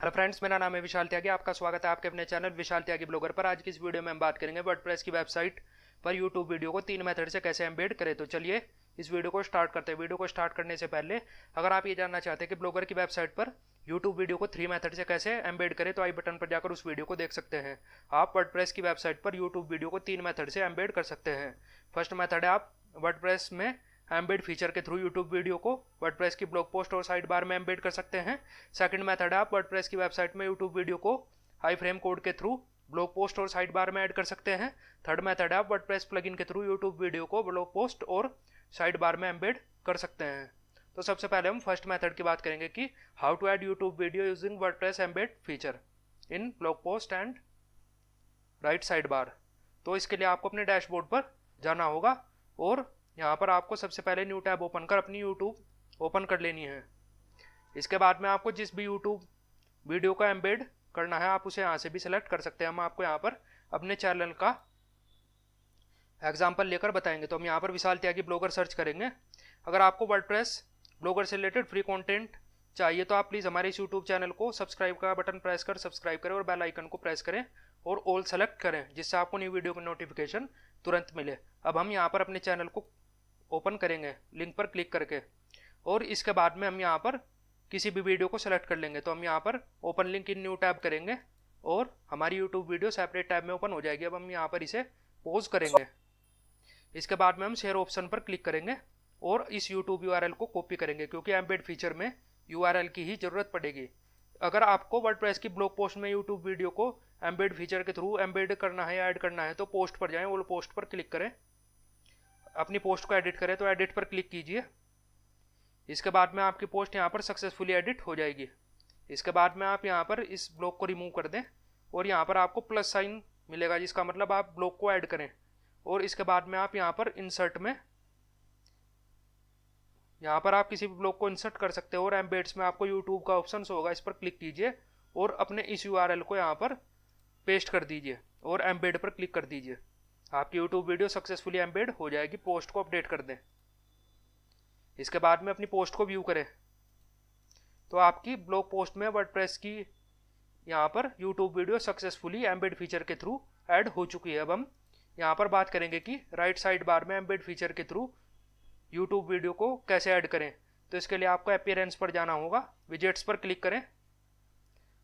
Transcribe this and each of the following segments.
Hello friends, मेरा नाम है विशाल त्यागी। आपका स्वागत है आपके अपने चैनल विशाल त्यागी ब्लॉगर पर। आज की इस वीडियो में हम बात करेंगे वर्डप्रेस की वेबसाइट पर यूट्यूब वीडियो को 3 मेथड से कैसे एम्बेड करें। तो चलिए इस वीडियो को स्टार्ट करते हैं। वीडियो को स्टार्ट करने से पहले अगर आप ये जानना चाहते हैं कि ब्लॉगर की वेबसाइट पर यूट्यूब वीडियो को 3 मेथड से कैसे एम्बेड करें, तो आई बटन पर जाकर उस वीडियो को देख सकते हैं। आप वर्डप्रेस की वेबसाइट पर यूट्यूब वीडियो को 3 मेथड से एम्बेड कर सकते हैं। फर्स्ट मेथड है आप वर्डप्रेस में एम्बेड फीचर के थ्रू यूट्यूब वीडियो को वर्डप्रेस की ब्लॉग पोस्ट और साइड बार में एम्बेड कर सकते हैं। सेकंड मेथड है आप वर्डप्रेस की वेबसाइट में यूट्यूब वीडियो को आई फ्रेम कोड के थ्रू ब्लॉग पोस्ट और साइड बार में ऐड कर सकते हैं। थर्ड मेथड है आप वर्डप्रेस प्लगइन के थ्रू यूट्यूब वीडियो को ब्लॉग पोस्ट और साइड बार में एम्बेड कर सकते हैं। तो सबसे पहले हम फर्स्ट मेथड की बात करेंगे कि how to add YouTube video using WordPress embed feature in blog post and right sidebar. तो इसके लिए आपको अपने डैशबोर्ड पर जाना होगा और यहाँ पर आपको सबसे पहले न्यू टैब ओपन कर अपनी यूट्यूब ओपन कर लेनी है। इसके बाद में आपको जिस भी यूट्यूब वीडियो का एम्बेड करना है आप उसे यहाँ से भी सिलेक्ट कर सकते हैं। हम आपको यहाँ पर अपने चैनल का एग्जाम्पल लेकर बताएंगे। तो हम यहाँ पर विशाल त्यागी ब्लॉगर सर्च करेंगे। अगर आपको वर्डप्रेस ब्लॉगर से रिलेटेड फ्री कंटेंट चाहिए तो आप प्लीज़ हमारे इस यूट्यूब चैनल को सब्सक्राइब का बटन प्रेस कर सब्सक्राइब करें और बेल आइकन को प्रेस करें और ऑल सेलेक्ट करें, जिससे आपको न्यू वीडियो की नोटिफिकेशन तुरंत मिले। अब हम यहाँ पर अपने चैनल को ओपन करेंगे लिंक पर क्लिक करके और इसके बाद में हम यहाँ पर किसी भी वीडियो को सेलेक्ट कर लेंगे। तो हम यहाँ पर open link in new tab करेंगे और हमारी यूट्यूब वीडियो सेपरेट टैब में ओपन हो जाएगी। अब हम यहाँ पर इसे पॉज करेंगे। इसके बाद में हम शेयर ऑप्शन पर क्लिक करेंगे और इस यूट्यूब यूआरएल को कॉपी करेंगे, क्योंकि एम्बेड फीचर में यूआरएल की ही जरूरत पड़ेगी। अगर आपको वर्डप्रेस की ब्लॉग पोस्ट में यूट्यूब वीडियो को एम्बेड फीचर के थ्रू एम्बेड करना है या ऐड करना है तो पोस्ट पर जाएं और पोस्ट पर क्लिक करें। अपनी पोस्ट को एडिट करें तो एडिट पर क्लिक कीजिए। इसके बाद में आपकी पोस्ट यहाँ पर सक्सेसफुली एडिट हो जाएगी। इसके बाद में आप यहाँ पर इस ब्लॉक को रिमूव कर दें और यहाँ पर आपको प्लस साइन मिलेगा, जिसका मतलब आप ब्लॉक को ऐड करें। और इसके बाद में आप यहाँ पर इंसर्ट में यहाँ पर आप किसी भी ब्लॉक को इंसर्ट कर सकते हो और एम्बेड्स में आपको यूट्यूब का ऑप्शन होगा, इस पर क्लिक कीजिए और अपने इस यूआरएल को यहाँ पर पेस्ट कर दीजिए और एम्बेड पर क्लिक कर दीजिए। आपकी यूट्यूब वीडियो सक्सेसफुली एम्बेड हो जाएगी। पोस्ट को अपडेट कर दें। इसके बाद में अपनी पोस्ट को व्यू करें तो आपकी ब्लॉग पोस्ट में वर्डप्रेस की यहाँ पर YouTube video successfully embed feature के थ्रू ऐड हो चुकी है। अब हम यहाँ पर बात करेंगे कि राइट साइड बार में एम्बेड फीचर के थ्रू यूट्यूब वीडियो को कैसे ऐड करें। तो इसके लिए आपको अपीयरेंस पर जाना होगा, विजेट्स पर क्लिक करें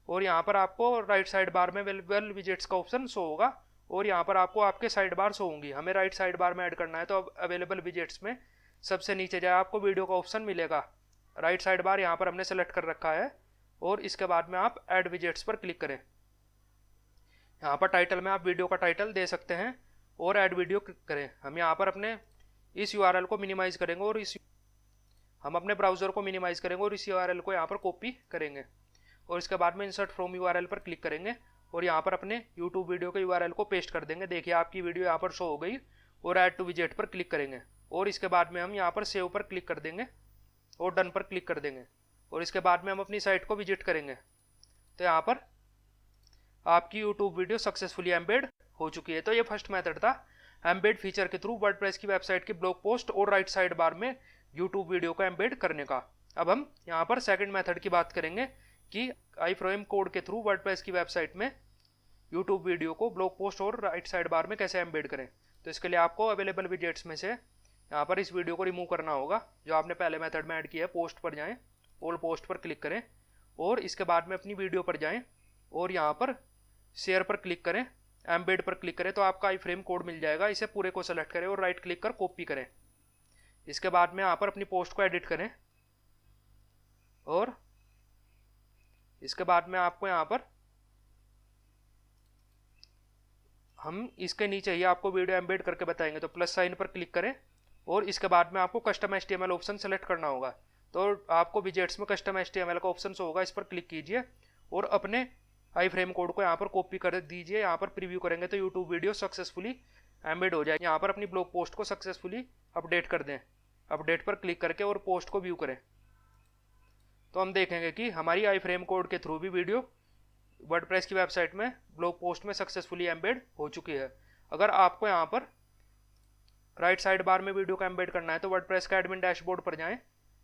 और यहाँ पर आपको राइट साइड बार में अवेलेबल विजेट्स का ऑप्शन शो होगा और यहाँ पर आपको आपके साइड बार शो होंगी। हमें राइट साइड बार में ऐड करना है तो अब अवेलेबल विजेट्स में सबसे नीचे जाए आपको वीडियो का ऑप्शन मिलेगा। राइट साइड बार यहाँ पर हमने सेलेक्ट कर रखा है और इसके बाद में आप ऐड विजेट्स पर क्लिक करें। यहाँ पर टाइटल में आप वीडियो का टाइटल दे सकते हैं और ऐड वीडियो क्लिक करें। हम यहाँ पर अपने इस यूआरएल को मिनिमाइज करेंगे और हम अपने ब्राउजर को मिनिमाइज करेंगे और इस यूआरएल को यहाँ पर कॉपी करेंगे और इसके बाद में इंसर्ट फ्रॉम यूआरएल पर क्लिक करेंगे और यहाँ पर अपने यूट्यूब वीडियो के यूआरएल को पेस्ट कर देंगे। देखिए आपकी वीडियो यहाँ पर शो हो गई और ऐड टू विजेट पर क्लिक करेंगे और इसके बाद में हम यहाँ पर सेव पर क्लिक कर देंगे और डन पर क्लिक कर देंगे और इसके बाद में हम अपनी साइट को विजिट करेंगे। तो यहाँ पर आपकी यूट्यूब वीडियो सक्सेसफुली एम्बेड हो चुकी है। तो ये फर्स्ट मेथड था एम्बेड फीचर के थ्रू वर्डप्रेस की वेबसाइट की ब्लॉग पोस्ट और राइट साइड बार में यूट्यूब वीडियो को एम्बेड करने का। अब हम यहाँ पर सेकंड मेथड की बात करेंगे कि आई फ्रेम कोड के थ्रू वर्डप्रेस की वेबसाइट में यूट्यूब वीडियो को ब्लॉग पोस्ट और राइट साइड बार में कैसे एम्बेड करें। तो इसके लिए आपको अवेलेबल विजेट्स में से यहाँ पर इस वीडियो को रिमूव करना होगा जो आपने पहले मेथड में ऐड किया है। पोस्ट पर जाएं, ऑल पोस्ट पर क्लिक करें और इसके बाद में अपनी वीडियो पर जाएं और यहाँ पर शेयर पर क्लिक करें, एम्बेड पर क्लिक करें तो आपका आई फ्रेम कोड मिल जाएगा। इसे पूरे को सेलेक्ट करें और राइट क्लिक कर कॉपी करें। इसके बाद में यहाँ पर अपनी पोस्ट को एडिट करें और इसके बाद में आपको यहाँ पर हम इसके नीचे ही आपको वीडियो एम्बेड करके बताएंगे। तो प्लस साइन पर क्लिक करें और इसके बाद में आपको कस्टम एचटीएमएल ऑप्शन सेलेक्ट करना होगा। तो आपको विजेट्स में कस्टम एचटीएमएल का ऑप्शन होगा, इस पर क्लिक कीजिए और अपने आई फ्रेम कोड को यहाँ पर कॉपी कर दीजिए। यहाँ पर प्रीव्यू करेंगे तो यूट्यूब वीडियो सक्सेसफुली एम्बेड हो जाए। यहाँ पर अपनी ब्लॉग पोस्ट को सक्सेसफुली अपडेट कर दें। अपडेट पर क्लिक करके और पोस्ट को व्यू करें तो हम देखेंगे कि हमारी आई फ्रेम कोड के थ्रू भी वीडियो वर्डप्रेस की वेबसाइट में ब्लॉग पोस्ट में सक्सेसफुली एम्बेड हो चुकी है। अगर आपको यहाँ पर राइट साइड बार में वीडियो का एम्बेड करना है तो वर्डप्रेस का एडमिन डैशबोर्ड पर जाएं,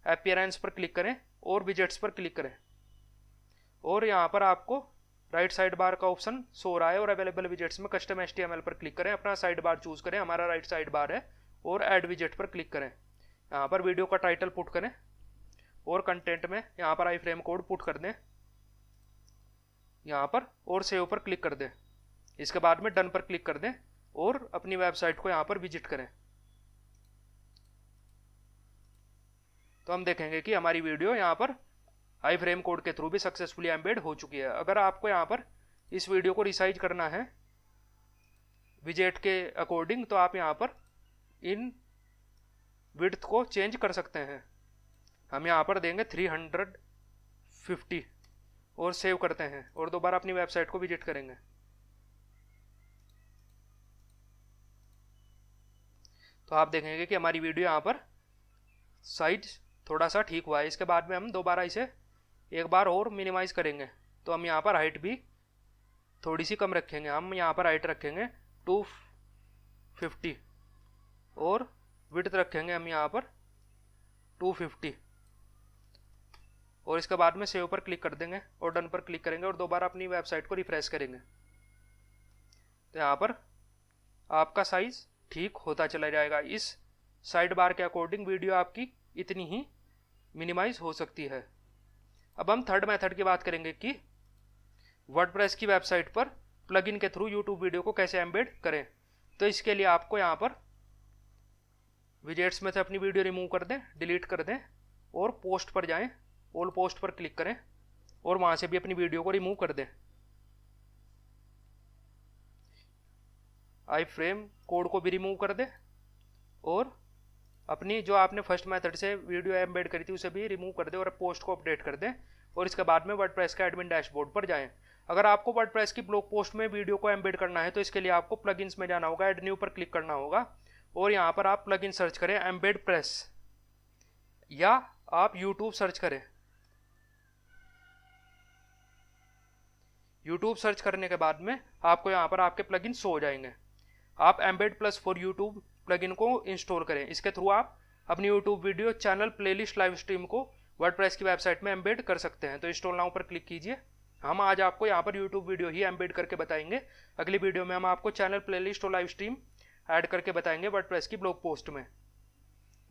अपीयरेंस पर क्लिक करें और विजेट्स पर क्लिक करें और यहाँ पर आपको राइट साइड बार का ऑप्शन सो रहा है और अवेलेबल विजेट्स में कस्टम HTML पर क्लिक करें, अपना साइड बार चूज करें, हमारा राइट साइड बार है, और ऐड विजेट पर क्लिक करें। यहाँ पर वीडियो का टाइटल पुट करें और कंटेंट में यहाँ पर आई फ्रेम कोड पुट कर दें यहाँ पर, और सेव पर क्लिक कर दें। इसके बाद में डन पर क्लिक कर दें और अपनी वेबसाइट को यहाँ पर विजिट करें। तो हम देखेंगे कि हमारी वीडियो यहाँ पर आई फ्रेम कोड के थ्रू भी सक्सेसफुली एम्बेड हो चुकी है। अगर आपको यहाँ पर इस वीडियो को रिसाइज करना है विजेट के अकॉर्डिंग, तो आप यहाँ पर इन विड्थ को चेंज कर सकते हैं। हम यहाँ पर देंगे 350 और सेव करते हैं और दोबारा अपनी वेबसाइट को विजिट करेंगे। तो आप देखेंगे कि हमारी वीडियो यहाँ पर साइज थोड़ा सा ठीक हुआ है। इसके बाद में हम दोबारा इसे एक बार और मिनिमाइज करेंगे। तो हम यहाँ पर हाइट भी थोड़ी सी कम रखेंगे। हम यहाँ पर हाइट रखेंगे 250 और विड्थ रखेंगे हम यहाँ पर 250 और इसके बाद में सेव पर क्लिक कर देंगे और डन पर क्लिक करेंगे और दोबारा अपनी वेबसाइट को रिफ्रेश करेंगे। तो यहाँ पर आपका साइज ठीक होता चला जाएगा। इस साइड बार के अकॉर्डिंग वीडियो आपकी इतनी ही मिनिमाइज हो सकती है। अब हम थर्ड मेथड की बात करेंगे कि वर्डप्रेस की वेबसाइट पर प्लगइन के थ्रू यूट्यूब वीडियो को कैसे एम्बेड करें। तो इसके लिए आपको यहाँ पर विजेट्स में से अपनी वीडियो रिमूव कर दें, डिलीट कर दें और पोस्ट पर जाएं, ऑल पोस्ट पर क्लिक करें और वहां से भी अपनी वीडियो को रिमूव कर दें। आई फ्रेम कोड को भी रिमूव कर दें और अपनी जो आपने फर्स्ट मेथड से वीडियो एम्बेड करी थी उसे भी रिमूव कर दें और पोस्ट को अपडेट कर दें और इसके बाद में वर्डप्रेस का एडमिन डैशबोर्ड पर जाएं। अगर आपको वर्डप्रेस की ब्लॉग पोस्ट में वीडियो को एम्बेड करना है तो इसके लिए आपको प्लगइन्स में जाना होगा, ऐड न्यू पर क्लिक करना होगा और यहाँ पर आप प्लगइन सर्च करें एम्बेड प्रेस, या आप यूट्यूब सर्च करें। यूट्यूब सर्च करने के बाद में आपको यहाँ पर आपके प्लगइन शो हो जाएंगे। आप embed plus for YouTube plugin को इंस्टॉल करें। इसके थ्रू आप अपनी YouTube video, channel, playlist, live stream को वर्डप्रेस की वेबसाइट में एम्बेड कर सकते हैं। तो इंस्टॉल नाउ पर क्लिक कीजिए। हम आज आपको यहाँ पर यूट्यूब वीडियो ही एम्बेड करके बताएंगे। अगली वीडियो में हम आपको चैनल, प्लेलिस्ट और लाइव स्ट्रीम ऐड करके बताएंगे वर्डप्रेस की ब्लॉग पोस्ट में।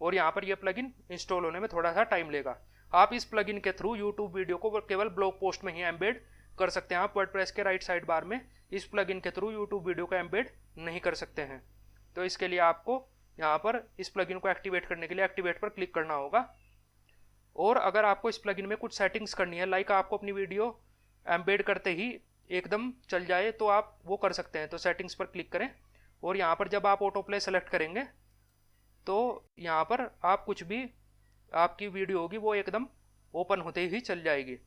और यहाँ पर यह प्लगइन इंस्टॉल होने में थोड़ा सा टाइम लेगा। आप इस प्लगइन के थ्रू यूट्यूब वीडियो को केवल ब्लॉग पोस्ट में ही एम्बेड कर सकते हैं। आप वर्डप्रेस के राइट साइड बार में इस प्लगइन के थ्रू यूट्यूब वीडियो को एम्बेड नहीं कर सकते हैं। तो इसके लिए आपको यहाँ पर इस प्लगइन को एक्टिवेट करने के लिए एक्टिवेट पर क्लिक करना होगा। और अगर आपको इस प्लगइन में कुछ सेटिंग्स करनी है, लाइक आपको अपनी वीडियो एम्बेड करते ही एकदम चल जाए, तो आप वो कर सकते हैं। तो सेटिंग्स पर क्लिक करें और यहाँ पर जब आप ऑटो प्ले सेलेक्ट करेंगे तो यहाँ पर आप कुछ भी आपकी वीडियो होगी वो एकदम ओपन होते ही चल जाएगी।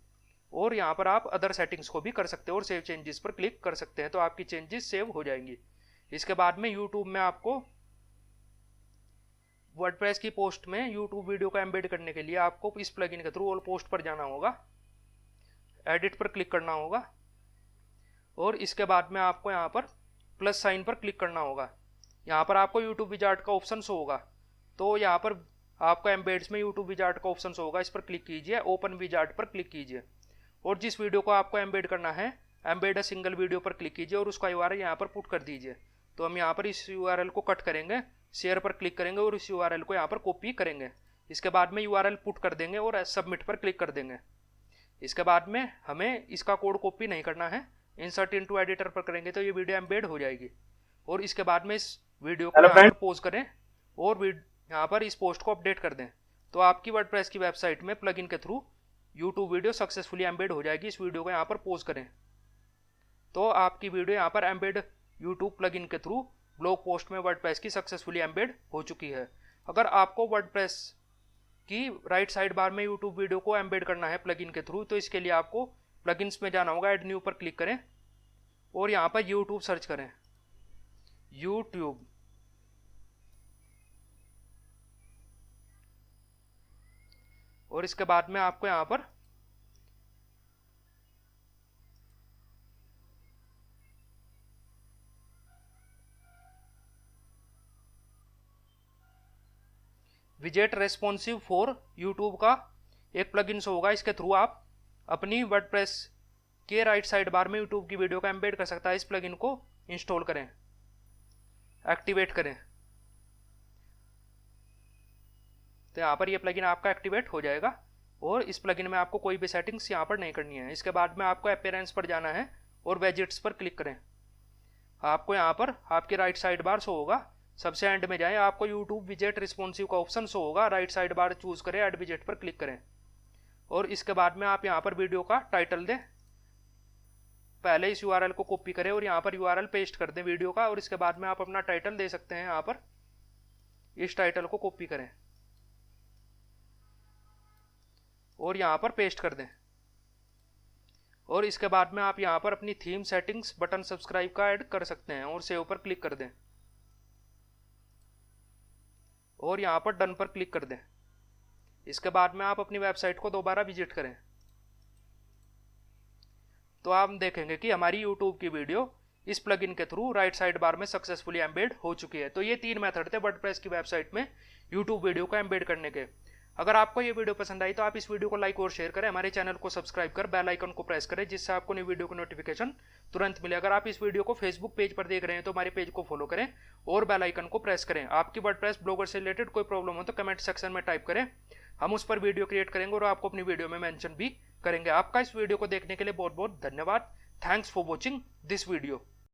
और यहाँ पर आप अदर सेटिंग्स को भी कर सकते हैं और सेव चेंजेस पर क्लिक कर सकते हैं, तो आपकी चेंजेस सेव हो जाएंगी। इसके बाद में यूट्यूब में आपको वर्डप्रेस की पोस्ट में यूट्यूब वीडियो को एम्बेड करने के लिए आपको इस प्लगइन के थ्रू ऑल पोस्ट पर जाना होगा, एडिट पर क्लिक करना होगा और इसके बाद में आपको यहाँ पर प्लस साइन पर क्लिक करना होगा। यहाँ पर आपको यूट्यूब विजार्ड का ऑप्शन शो होगा। तो यहाँ पर आपको एम्बेड्स में यूट्यूब विजार्ड का ऑप्शन शो होगा, इस पर क्लिक कीजिए, ओपन विजार्ड पर क्लिक कीजिए और जिस वीडियो को आपको एम्बेड करना है एम्बेड अ सिंगल वीडियो पर क्लिक कीजिए और उसका URL यहाँ पर पुट कर दीजिए। तो हम यहाँ पर इस URL को कट करेंगे, शेयर पर क्लिक करेंगे और इस URL को यहाँ पर कॉपी करेंगे। इसके बाद में URL पुट कर देंगे और सबमिट पर क्लिक कर देंगे। इसके बाद में हमें इसका कोड कॉपी नहीं करना है, इंसर्ट इनटू एडिटर पर करेंगे तो ये वीडियो एम्बेड हो जाएगी। और इसके बाद में इस वीडियो को यहाँ पर पॉज करें और यहाँ पर इस पोस्ट को अपडेट कर दें। तो आपकी वर्डप्रेस की वेबसाइट में प्लगइन के through YouTube video successfully embed हो जाएगी। इस वीडियो को यहाँ पर पॉज करें तो आपकी वीडियो यहाँ पर एम्बेड यूट्यूब प्लगइन के थ्रू ब्लॉग पोस्ट में वर्डप्रेस की सक्सेसफुली एम्बेड हो चुकी है। अगर आपको वर्डप्रेस की राइट साइड बार में यूट्यूब वीडियो को एम्बेड करना है प्लगइन के थ्रू, तो इसके लिए आपको प्लगइन्स में जाना होगा, ऐड न्यू पर क्लिक करें और यहाँ पर यूट्यूब सर्च करें, यूट्यूब। और इसके बाद में आपको यहाँ पर विजेट रेस्पॉन्सिव फॉर यूट्यूब का एक प्लगइन होगा। इसके थ्रू आप अपनी वर्डप्रेस के राइट साइड बार में यूट्यूब की वीडियो को एम्बेड कर सकता है, इस प्लगइन को इंस्टॉल करें, एक्टिवेट करें। तो यहाँ पर ये प्लगइन आपका एक्टिवेट हो जाएगा और इस प्लगइन में आपको कोई भी सेटिंग्स यहाँ पर नहीं करनी है। इसके बाद में आपको अपीयरेंस पर जाना है और वेजेट्स पर क्लिक करें। आपको यहाँ पर आपके राइट साइड बार शो होगा, सबसे एंड में जाएं, आपको यूट्यूब विजेट रिस्पॉन्सिव का ऑप्शन शो होगा, राइट साइड बार चूज करें, ऐड विजेट पर क्लिक करें और इसके बाद में आप यहाँ पर वीडियो का टाइटल दें। पहले इस यूआरएल को कॉपी करें और यहाँ पर यूआरएल पेस्ट कर दें वीडियो का और इसके बाद में आप अपना टाइटल दे सकते हैं। यहाँ पर इस टाइटल को कॉपी करें और यहाँ पर पेस्ट कर दें और इसके बाद में आप यहाँ पर अपनी थीम सेटिंग्स बटन सब्सक्राइब का ऐड कर सकते हैं और सेव पर क्लिक कर दें और यहाँ पर डन पर क्लिक कर दें। इसके बाद में आप अपनी वेबसाइट को दोबारा विजिट करें तो आप देखेंगे कि हमारी यूट्यूब की वीडियो इस प्लगइन के थ्रू राइट साइड बार में सक्सेसफुली एम्बेड हो चुकी है। तो ये 3 मेथड थे वर्डप्रेस की वेबसाइट में यूट्यूब वीडियो को एम्बेड करने के। अगर आपको ये वीडियो पसंद आई तो आप इस वीडियो को लाइक और शेयर करें, हमारे चैनल को सब्सक्राइब कर बेल आइकन को प्रेस करें जिससे आपको नई वीडियो की नोटिफिकेशन तुरंत मिले। अगर आप इस वीडियो को फेसबुक पेज पर देख रहे हैं तो हमारे पेज को फॉलो करें और बेल आइकन को प्रेस करें। आपकी वर्डप्रेस ब्लॉगर से रिलेटेड कोई प्रॉब्लम हो तो कमेंट सेक्शन में टाइप करें, हम उस पर वीडियो क्रिएट करेंगे और आपको अपनी वीडियो में मेंशन भी करेंगे। आपका इस वीडियो को देखने के लिए बहुत बहुत धन्यवाद। Thanks for watching this video.